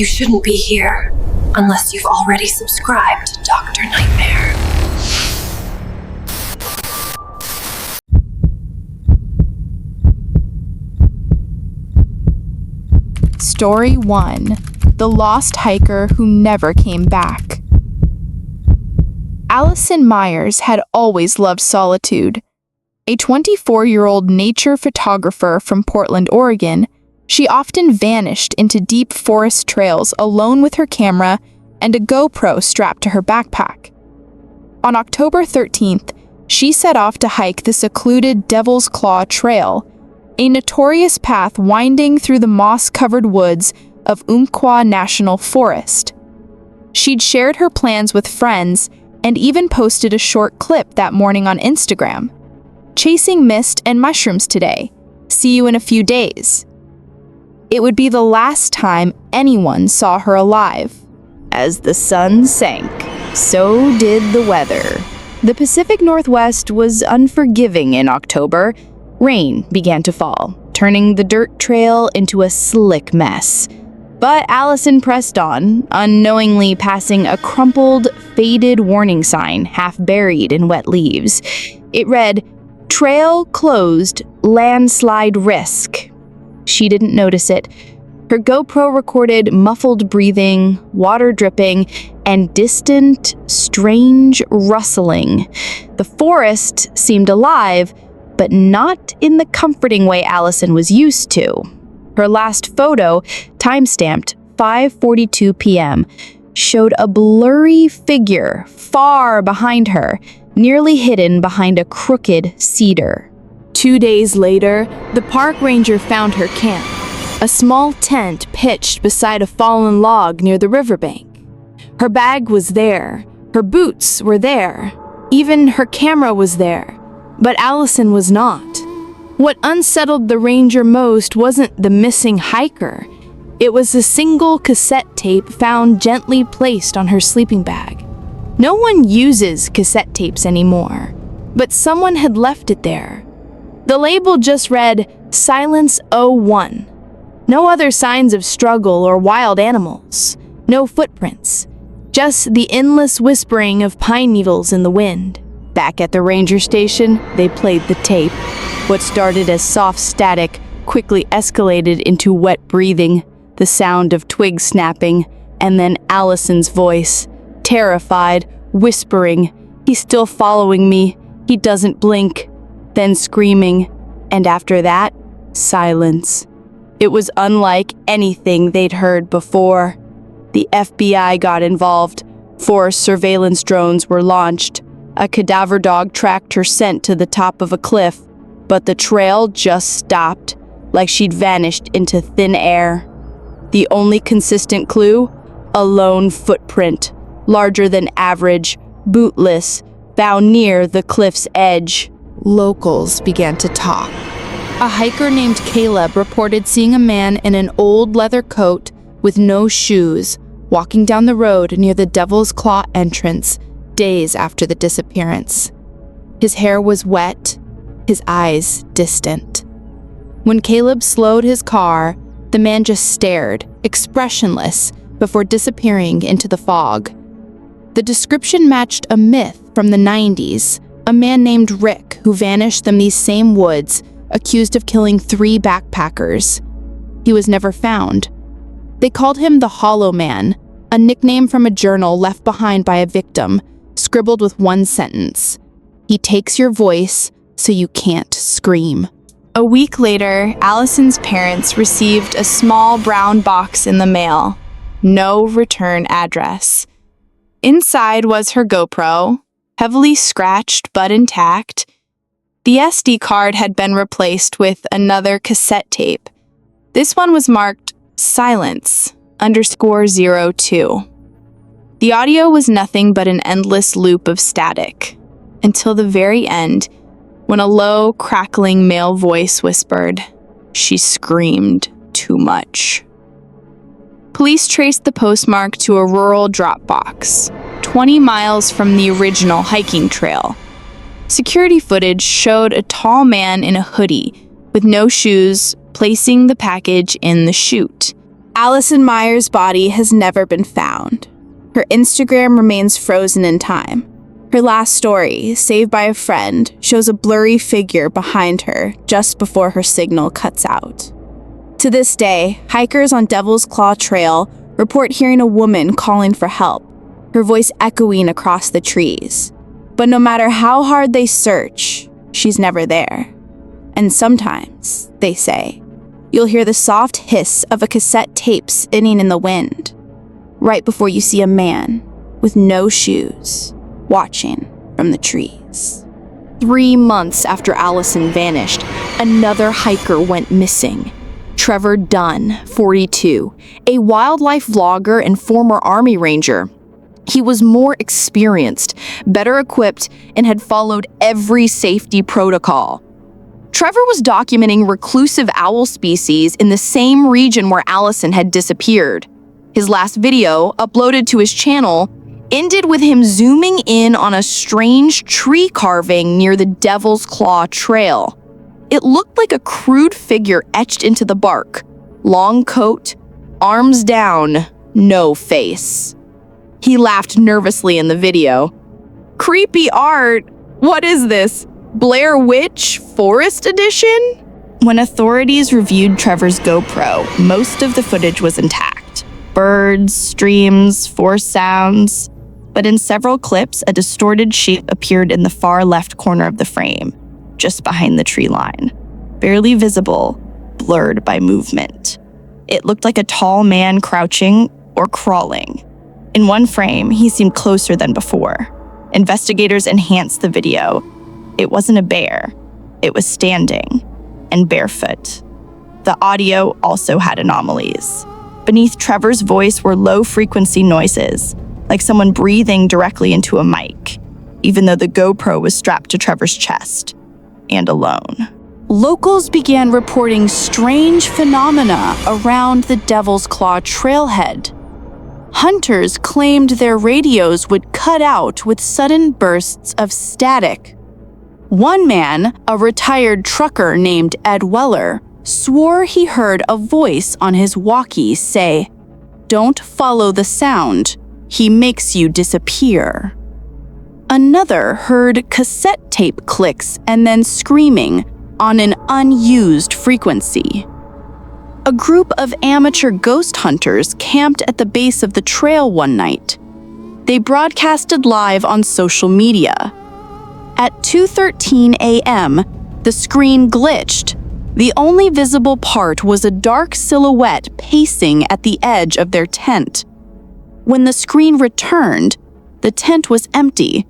You shouldn't be here unless you've already subscribed to Dr. Nightmare. Story 1: The Lost Hiker Who Never Came Back. Allison Myers had always loved solitude. A 24-year-old nature photographer from Portland, Oregon, she often vanished into deep forest trails alone with her camera and a GoPro strapped to her backpack. On October 13th, she set off to hike the secluded Devil's Claw Trail, a notorious path winding through the moss-covered woods of Umpqua National Forest. She'd shared her plans with friends and even posted a short clip that morning on Instagram. "Chasing mist and mushrooms today. See you in a few days." It would be the last time anyone saw her alive. As the sun sank, so did the weather. The Pacific Northwest was unforgiving in October. Rain began to fall, turning the dirt trail into a slick mess. But Allison pressed on, unknowingly passing a crumpled, faded warning sign half buried in wet leaves. It read, "Trail closed, landslide risk." She didn't notice it. Her GoPro recorded muffled breathing, water dripping, and distant, strange rustling. The forest seemed alive, but not in the comforting way Allison was used to. Her last photo, timestamped 5:42 p.m., showed a blurry figure far behind her, nearly hidden behind a crooked cedar. 2 days later, the park ranger found her camp, a small tent pitched beside a fallen log near the riverbank. Her bag was there, her boots were there, even her camera was there, but Allison was not. What unsettled the ranger most wasn't the missing hiker. It was a single cassette tape found gently placed on her sleeping bag. No one uses cassette tapes anymore, but someone had left it there. The label just read, "Silence 01. No other signs of struggle or wild animals. No footprints. Just the endless whispering of pine needles in the wind." Back at the ranger station, they played the tape. What started as soft static quickly escalated into wet breathing, the sound of twigs snapping, and then Allison's voice, terrified, whispering, "He's still following me. He doesn't blink." Then screaming, and after that, silence. It was unlike anything they'd heard before. The FBI got involved. 4 surveillance drones were launched. A cadaver dog tracked her scent to the top of a cliff, but the trail just stopped, like she'd vanished into thin air. The only consistent clue? A lone footprint, larger than average, bootless, found near the cliff's edge. Locals began to talk. A hiker named Caleb reported seeing a man in an old leather coat with no shoes walking down the road near the Devil's Claw entrance days after the disappearance. His hair was wet, his eyes distant. When Caleb slowed his car, the man just stared, expressionless, before disappearing into the fog. The description matched a myth from the 90s, a man named Rick who vanished from these same woods, accused of killing 3 backpackers. He was never found. They called him the Hollow Man, a nickname from a journal left behind by a victim, scribbled with one sentence: "He takes your voice so you can't scream." A week later, Allison's parents received a small brown box in the mail. No return address. Inside was her GoPro, heavily scratched but intact. The SD card had been replaced with another cassette tape. This one was marked silence_02. The audio was nothing but an endless loop of static, until the very end, when a low, crackling male voice whispered, "She screamed too much." Police traced the postmark to a rural drop box, 20 miles from the original hiking trail. Security footage showed a tall man in a hoodie with no shoes placing the package in the chute. Allison Myers' body has never been found. Her Instagram remains frozen in time. Her last story, saved by a friend, shows a blurry figure behind her just before her signal cuts out. To this day, hikers on Devil's Claw Trail report hearing a woman calling for help, her voice echoing across the trees. But no matter how hard they search, she's never there. And sometimes, they say, you'll hear the soft hiss of a cassette tape spinning in the wind, right before you see a man with no shoes watching from the trees. 3 months after Allison vanished, another hiker went missing. Trevor Dunn, 42, a wildlife vlogger and former Army Ranger. He was more experienced, better equipped, and had followed every safety protocol. Trevor was documenting reclusive owl species in the same region where Allison had disappeared. His last video, uploaded to his channel, ended with him zooming in on a strange tree carving near the Devil's Claw Trail. It looked like a crude figure etched into the bark. Long coat, arms down, no face. He laughed nervously in the video. "Creepy art! What is this? Blair Witch Forest Edition?" When authorities reviewed Trevor's GoPro, most of the footage was intact. Birds, streams, forest sounds. But in several clips, a distorted shape appeared in the far left corner of the frame, just behind the tree line. Barely visible, blurred by movement. It looked like a tall man crouching or crawling. In one frame, he seemed closer than before. Investigators enhanced the video. It wasn't a bear. It was standing and barefoot. The audio also had anomalies. Beneath Trevor's voice were low-frequency noises, like someone breathing directly into a mic, even though the GoPro was strapped to Trevor's chest, and alone. Locals began reporting strange phenomena around the Devil's Claw trailhead. Hunters claimed their radios would cut out with sudden bursts of static. One man, a retired trucker named Ed Weller, swore he heard a voice on his walkie say, "Don't follow the sound. He makes you disappear." Another heard cassette tape clicks and then screaming on an unused frequency. A group of amateur ghost hunters camped at the base of the trail one night. They broadcasted live on social media. At 2:13 a.m., the screen glitched. The only visible part was a dark silhouette pacing at the edge of their tent. When the screen returned, the tent was empty.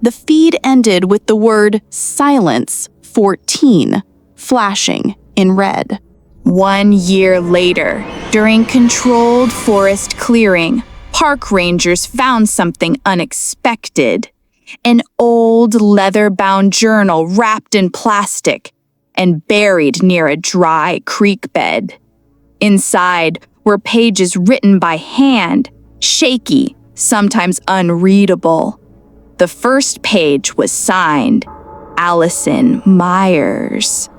The feed ended with the word "Silence 14" flashing in red. 1 year later, during controlled forest clearing, park rangers found something unexpected. An old leather-bound journal wrapped in plastic and buried near a dry creek bed. Inside were pages written by hand, shaky, sometimes unreadable. The first page was signed, Allison Myers.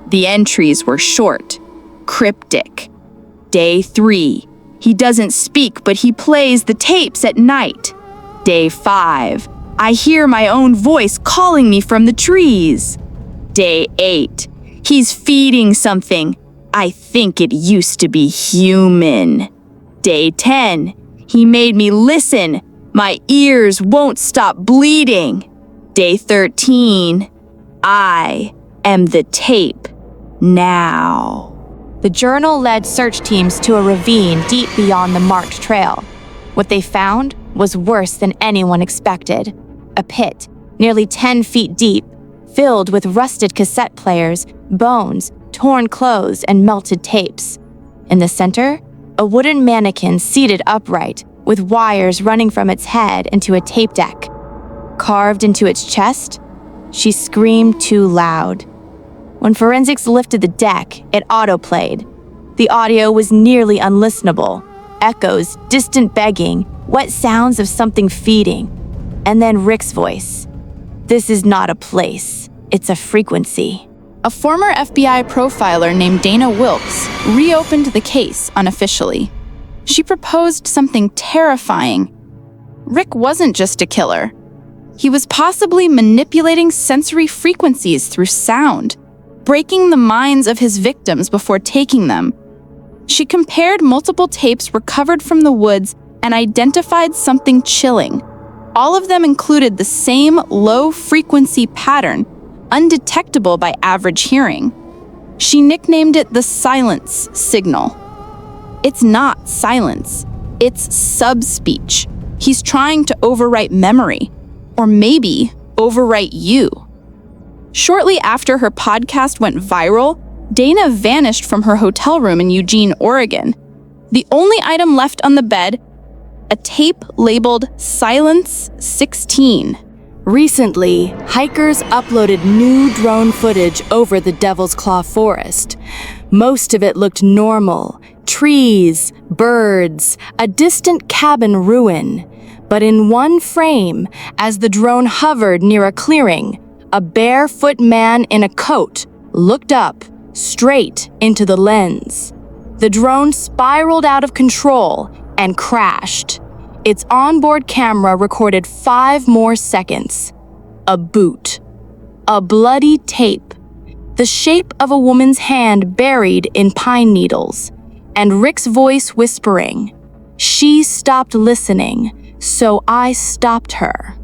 The entries were short, cryptic. Day 3, he doesn't speak, but he plays the tapes at night. Day 5, I hear my own voice calling me from the trees. Day 8, he's feeding something. I think it used to be human. Day 10, he made me listen. My ears won't stop bleeding. Day 13, I am the tape now. The journal led search teams to a ravine deep beyond the marked trail. What they found was worse than anyone expected. A pit, nearly 10 feet deep, filled with rusted cassette players, bones, torn clothes, and melted tapes. In the center, a wooden mannequin seated upright, with wires running from its head into a tape deck. Carved into its chest, she screamed too loud. When forensics lifted the deck, it autoplayed. The audio was nearly unlistenable. Echoes, distant begging, wet sounds of something feeding. And then Rick's voice. This is not a place, it's a frequency. A former FBI profiler named Dana Wilkes reopened the case unofficially. She proposed something terrifying. Rick wasn't just a killer. He was possibly manipulating sensory frequencies through sound, breaking the minds of his victims before taking them. She compared multiple tapes recovered from the woods and identified something chilling. All of them included the same low-frequency pattern, undetectable by average hearing. She nicknamed it the silence signal. It's not silence. It's subspeech. He's trying to overwrite memory, or maybe overwrite you. Shortly after her podcast went viral, Dana vanished from her hotel room in Eugene, Oregon. The only item left on the bed, a tape labeled Silence 16. Recently, hikers uploaded new drone footage over the Devil's Claw Forest. Most of it looked normal: trees, birds, a distant cabin ruin. But in one frame, as the drone hovered near a clearing, a barefoot man in a coat looked up, straight into the lens. The drone spiraled out of control and crashed. Its onboard camera recorded 5 more seconds. A boot. A bloody tape. The shape of a woman's hand buried in pine needles. And Rick's voice whispering, "She stopped listening, so I stopped her."